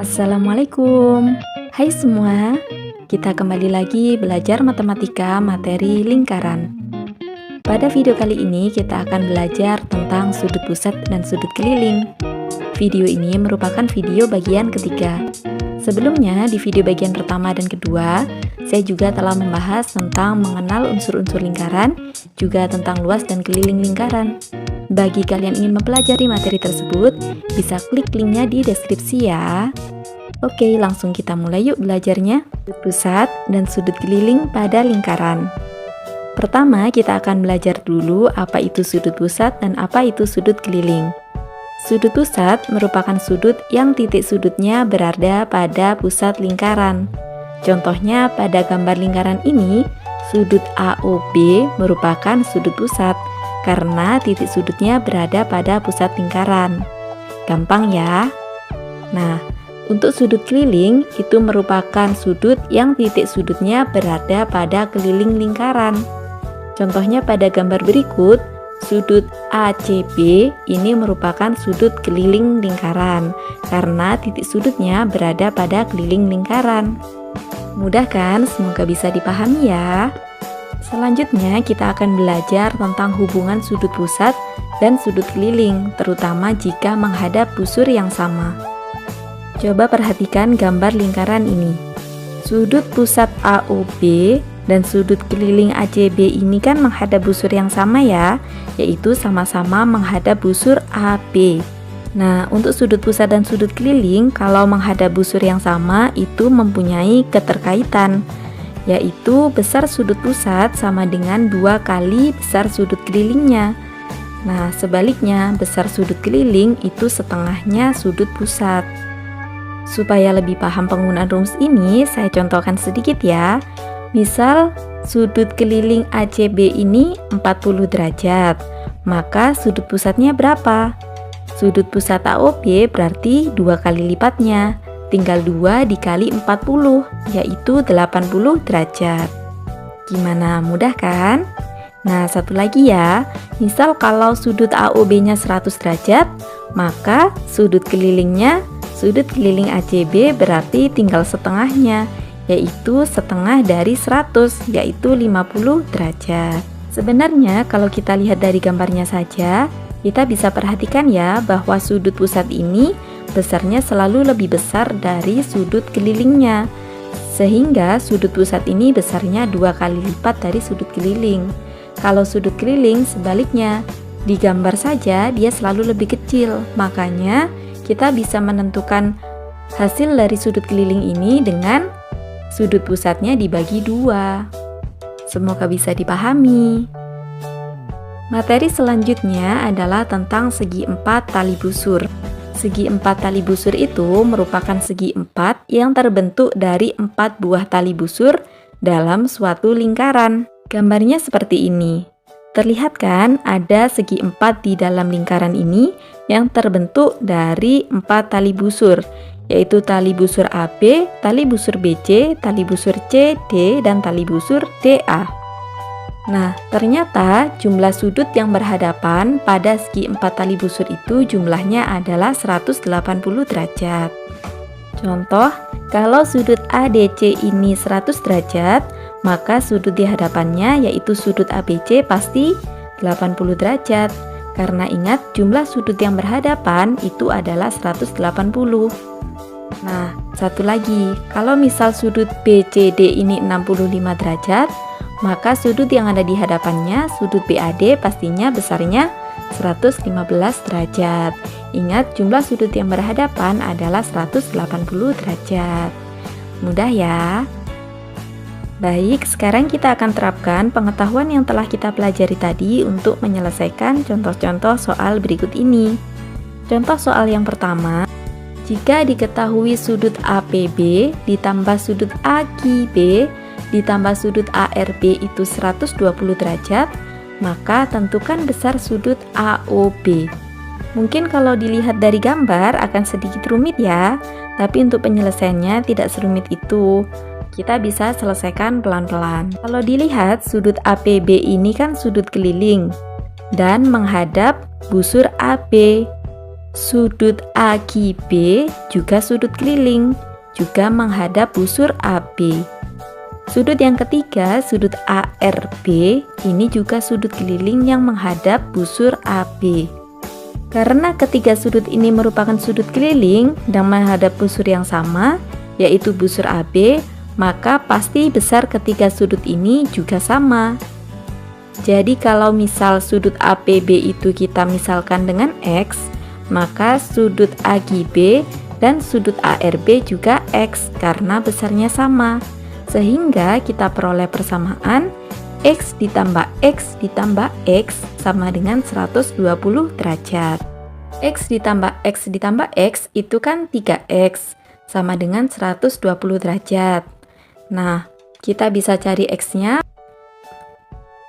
Assalamualaikum. Hai semua, kita kembali lagi belajar matematika materi lingkaran. Pada video kali ini kita akan belajar tentang sudut pusat dan sudut keliling. Video ini merupakan video bagian ketiga. Sebelumnya di video bagian pertama dan kedua, saya juga telah membahas tentang mengenal unsur-unsur lingkaran, juga tentang luas dan keliling lingkaran. Bagi kalian ingin mempelajari materi tersebut, bisa klik linknya di deskripsi ya. Oke, langsung kita mulai yuk belajarnya. Sudut pusat dan sudut keliling pada lingkaran. Pertama, kita akan belajar dulu apa itu sudut pusat dan apa itu sudut keliling. Sudut pusat merupakan sudut yang titik sudutnya berada pada pusat lingkaran. Contohnya pada gambar lingkaran ini, sudut AOB merupakan sudut pusat karena titik sudutnya berada pada pusat lingkaran. Gampang ya? Nah, untuk sudut keliling itu merupakan sudut yang titik sudutnya berada pada keliling lingkaran. Contohnya pada gambar berikut, sudut ACB ini merupakan sudut keliling lingkaran karena titik sudutnya berada pada keliling lingkaran. Mudah kan? Semoga bisa dipahami ya. Selanjutnya kita akan belajar tentang hubungan sudut pusat dan sudut keliling, terutama jika menghadap busur yang sama. Coba perhatikan gambar lingkaran ini. Sudut pusat AOB dan sudut keliling ACB ini kan menghadap busur yang sama ya, yaitu sama-sama menghadap busur AB. Nah, untuk sudut pusat dan sudut keliling, kalau menghadap busur yang sama itu mempunyai keterkaitan, yaitu besar sudut pusat sama dengan 2 kali besar sudut kelilingnya. Nah, sebaliknya besar sudut keliling itu setengahnya sudut pusat. Supaya lebih paham penggunaan rumus ini, saya contohkan sedikit ya. Misal, sudut keliling ACB ini 40 derajat, maka sudut pusatnya berapa? Sudut pusat AOB berarti 2 kali lipatnya. Tinggal 2 dikali 40, yaitu 80 derajat. Gimana, mudah kan? Nah, satu lagi ya. Misal kalau sudut AOB-nya 100 derajat, maka sudut kelilingnya, sudut keliling ACB berarti tinggal setengahnya, yaitu setengah dari 100, yaitu 50 derajat. Sebenarnya kalau kita lihat dari gambarnya saja, kita bisa perhatikan ya bahwa sudut pusat ini besarnya selalu lebih besar dari sudut kelilingnya, sehingga sudut pusat ini besarnya 2 kali lipat dari sudut keliling. Kalau sudut keliling sebaliknya, di gambar saja dia selalu lebih kecil, makanya kita bisa menentukan hasil dari sudut keliling ini dengan sudut pusatnya dibagi 2. Semoga bisa dipahami. Materi selanjutnya adalah tentang segi 4 tali busur. Segi 4 tali busur itu merupakan segi 4 yang terbentuk dari 4 buah tali busur dalam suatu lingkaran. Gambarnya seperti ini. Terlihat kan ada segi 4 di dalam lingkaran ini yang terbentuk dari 4 tali busur, yaitu tali busur AB, tali busur BC, tali busur CD, dan tali busur DA. Nah, ternyata jumlah sudut yang berhadapan pada segi 4 tali busur itu jumlahnya adalah 180 derajat. Contoh, kalau sudut ADC ini 100 derajat, maka sudut di hadapannya yaitu sudut ABC pasti 80 derajat. Karena ingat jumlah sudut yang berhadapan itu adalah 180. Nah, satu lagi, kalau misal sudut BCD ini 65 derajat, maka sudut yang ada di hadapannya, sudut BAD pastinya besarnya 115 derajat. Ingat, jumlah sudut yang berhadapan adalah 180 derajat. Mudah ya? Baik, sekarang kita akan terapkan pengetahuan yang telah kita pelajari tadi untuk menyelesaikan contoh-contoh soal berikut ini. Contoh soal yang pertama, jika diketahui sudut APB ditambah sudut AQB ditambah sudut ARB itu 120 derajat, maka tentukan besar sudut AOB. Mungkin kalau dilihat dari gambar akan sedikit rumit ya, tapi untuk penyelesaiannya tidak serumit itu. Kita bisa selesaikan pelan-pelan. Kalau dilihat sudut APB ini kan sudut keliling dan menghadap busur AB. Sudut AQB juga sudut keliling, juga menghadap busur AB. Sudut yang ketiga, sudut ARB, ini juga sudut keliling yang menghadap busur AB. Karena ketiga sudut ini merupakan sudut keliling dan menghadap busur yang sama, yaitu busur AB, maka pasti besar ketiga sudut ini juga sama. Jadi kalau misal sudut APB itu kita misalkan dengan X, maka sudut AQB dan sudut ARB juga X karena besarnya sama. Sehingga kita peroleh persamaan X ditambah X ditambah X sama dengan 120 derajat. X ditambah X ditambah X itu kan 3X sama dengan 120 derajat. Nah, kita bisa cari X-nya.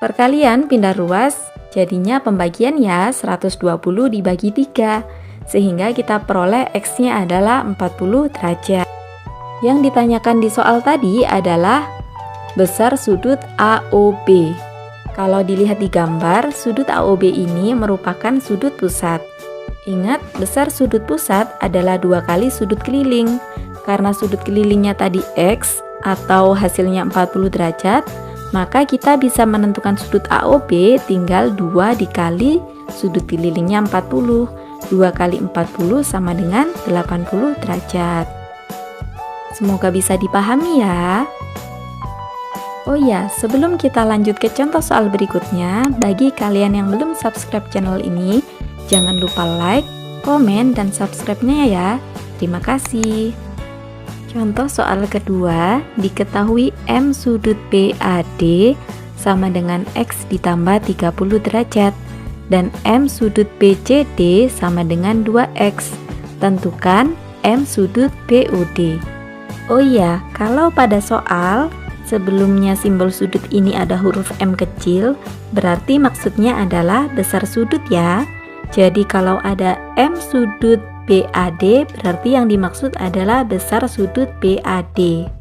Perkalian pindah ruas, jadinya pembagian ya 120 dibagi 3. Sehingga kita peroleh X-nya adalah 40 derajat. Yang ditanyakan di soal tadi adalah besar sudut AOB. Kalau dilihat di gambar, sudut AOB ini merupakan sudut pusat. Ingat, besar sudut pusat adalah 2 kali sudut keliling. Karena sudut kelilingnya tadi X atau hasilnya 40 derajat, maka kita bisa menentukan sudut AOB tinggal 2 dikali sudut kelilingnya 40. 2 kali 40 sama dengan 80 derajat. Semoga bisa dipahami ya. Oh ya, sebelum kita lanjut ke contoh soal berikutnya, bagi kalian yang belum subscribe channel ini, jangan lupa like, komen, dan subscribe-nya ya. Terima kasih. Contoh soal kedua, diketahui M sudut BAD sama dengan X ditambah 30 derajat dan M sudut BCD sama dengan 2X. Tentukan M sudut BOD. Oh iya, kalau pada soal sebelumnya simbol sudut ini ada huruf M kecil, berarti maksudnya adalah besar sudut ya. Jadi kalau ada M sudut BAD, berarti yang dimaksud adalah besar sudut BAD.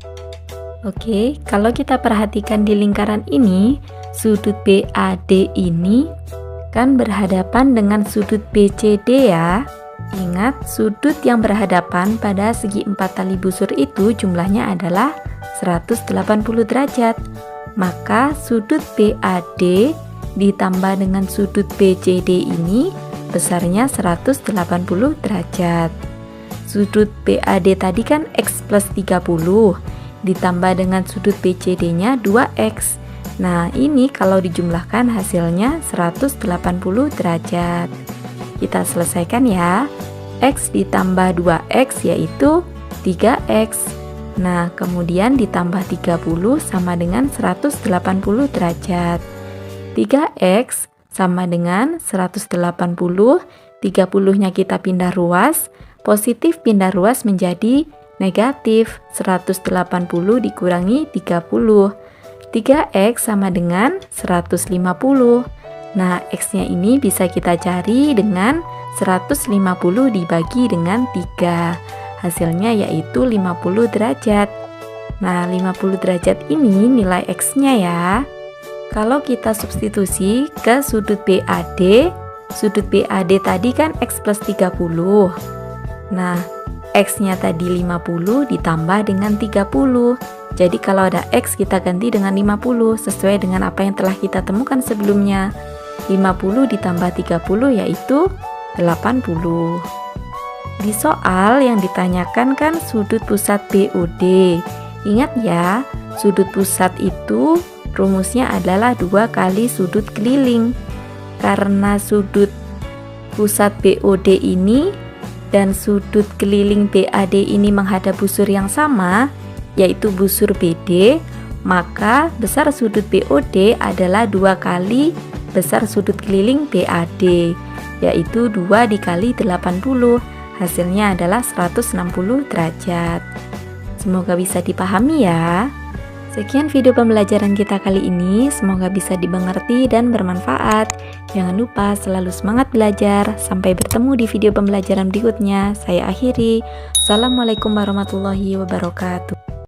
Oke, kalau kita perhatikan di lingkaran ini, sudut BAD ini kan berhadapan dengan sudut BCD ya. Ingat, sudut yang berhadapan pada segi 4 tali busur itu jumlahnya adalah 180 derajat. Maka sudut BAD ditambah dengan sudut BCD ini besarnya 180 derajat. Sudut BAD tadi kan X plus 30 ditambah dengan sudut BCD-nya 2X. Nah, ini kalau dijumlahkan hasilnya 180 derajat. Kita selesaikan ya. X ditambah 2X yaitu 3X. Nah, kemudian ditambah 30 sama dengan 180 derajat. 3X sama dengan 180, 30-nya kita pindah ruas, positif pindah ruas menjadi negatif, 180 dikurangi 30. 3X sama dengan 150. Nah, X-nya ini bisa kita cari dengan 150 dibagi dengan 3. Hasilnya yaitu 50 derajat. Nah, 50 derajat ini nilai X-nya ya. Kalau kita substitusi ke sudut BAD tadi kan X plus 30. Nah, X-nya tadi 50 ditambah dengan 30. Jadi kalau ada X kita ganti dengan 50 sesuai dengan apa yang telah kita temukan sebelumnya. 50 ditambah 30 yaitu 80. Di soal yang ditanyakan kan sudut pusat BOD. Ingat ya, sudut pusat itu rumusnya adalah 2 kali sudut keliling. Karena sudut pusat BOD ini dan sudut keliling BAD ini menghadap busur yang sama, yaitu busur BD, maka besar sudut BOD adalah 2 kali besar sudut keliling BAD, yaitu 2 dikali 80. Hasilnya adalah 160 derajat. Semoga bisa dipahami ya. Sekian video pembelajaran kita kali ini, semoga bisa dimengerti dan bermanfaat. Jangan lupa selalu semangat belajar. Sampai bertemu di video pembelajaran berikutnya. Saya akhiri. Assalamualaikum warahmatullahi wabarakatuh.